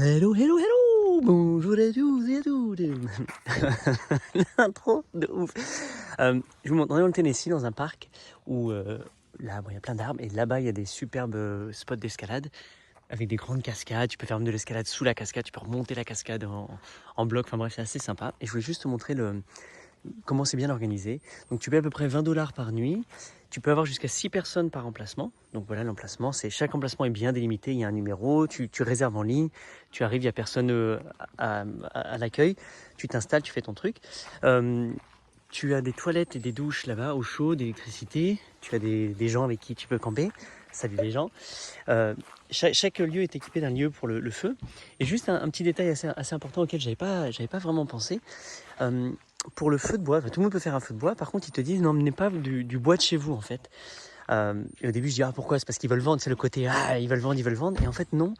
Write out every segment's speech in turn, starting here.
Hello, hello, hello. Bonjour à tous et à toutes. L'intro de ouf. Je vous montre, on est dans le Tennessee, dans un parc où là, bon, il y a plein d'arbres et là-bas, il y a des superbes spots d'escalade avec des grandes cascades. Tu peux faire même de l'escalade sous la cascade, tu peux remonter la cascade en bloc. Enfin bref, c'est assez sympa. Et je voulais juste te montrer comment c'est bien organisé. Donc tu payes à peu près $20 par nuit. Tu peux avoir jusqu'à 6 personnes par emplacement. Donc voilà, l'emplacement, chaque emplacement est bien délimité. Il y a un numéro, tu réserves en ligne, tu arrives, il n'y a personne à l'accueil. Tu t'installes, tu fais ton truc. Tu as des toilettes et des douches là-bas, au chaud, d'électricité. Tu as des gens avec qui tu peux camper. Salut les gens. Chaque lieu est équipé d'un lieu pour le feu. Et juste un petit détail assez important auquel j'avais pas vraiment pensé. Pour le feu de bois, tout le monde peut faire un feu de bois. Par contre, ils te disent n'emmenez pas du bois de chez vous en fait. Et au début, je dis pourquoi? C'est parce qu'ils veulent vendre. C'est le côté ils veulent vendre. Et en fait, non.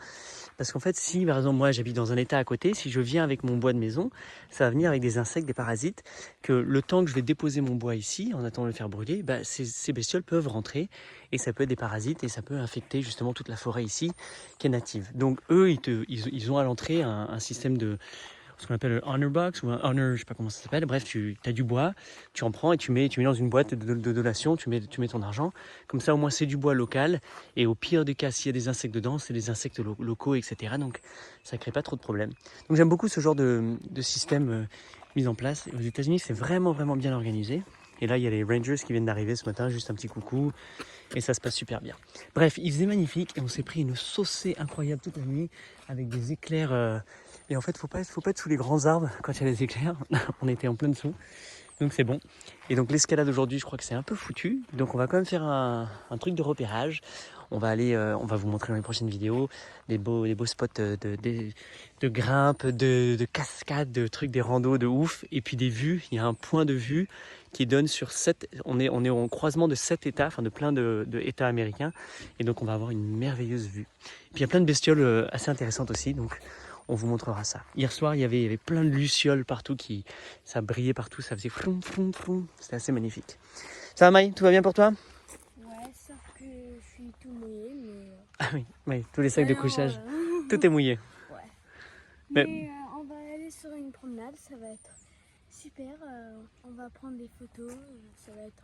Parce qu'en fait, si par exemple moi j'habite dans un état à côté, si je viens avec mon bois de maison, ça va venir avec des insectes, des parasites, que le temps que je vais déposer mon bois ici, en attendant de le faire brûler, ces bestioles peuvent rentrer et ça peut être des parasites et ça peut infecter justement toute la forêt ici qui est native. Donc eux, ils ont à l'entrée un système de ce qu'on appelle le honor box ou un honor, je sais pas comment ça s'appelle. Bref, tu as du bois, tu en prends et tu mets dans une boîte de donation, tu mets ton argent. Comme ça, au moins, c'est du bois local. Et au pire des cas, s'il y a des insectes dedans, c'est des insectes locaux, etc. Donc, ça crée pas trop de problèmes. Donc, j'aime beaucoup ce genre de système mis en place. Aux États-Unis, c'est vraiment, vraiment bien organisé. Et là, il y a les Rangers qui viennent d'arriver ce matin, juste un petit coucou. Et ça se passe super bien. Bref, il faisait magnifique et on s'est pris une saucée incroyable toute la nuit avec des éclairs. Et en fait, faut pas être sous les grands arbres quand il y a les éclairs. On était en plein dessous. Donc c'est bon. Et donc l'escalade aujourd'hui, je crois que c'est un peu foutu. Donc on va quand même faire un truc de repérage. On va vous montrer dans les prochaines vidéos des beaux spots de grimpe, de cascades, de trucs, des randos de ouf. Et puis des vues. Il y a un point de vue qui donne sur 7. On est au croisement de 7 États, enfin de plein de États américains. Et donc on va avoir une merveilleuse vue. Et puis il y a plein de bestioles assez intéressantes aussi. Donc on vous montrera ça. Hier soir, il y avait plein de lucioles partout, ça brillait partout, ça faisait floum, floum, floum. C'était assez magnifique. Ça va Maï, tout va bien pour toi? Ouais, sauf que je suis tout mouillé, mais... Ah oui, tous les sacs de couchage, tout est mouillé. Ouais. Mais On va aller sur une promenade, ça va être super. On va prendre des photos, ça va être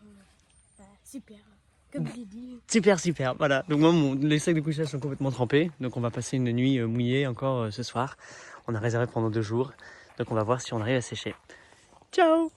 super. Comme j'ai dit. super, voilà. Donc moi, les sacs de couchage sont complètement trempés, donc on va passer une nuit mouillée encore ce soir. On a réservé pendant 2 jours, donc on va voir si on arrive à sécher. Ciao!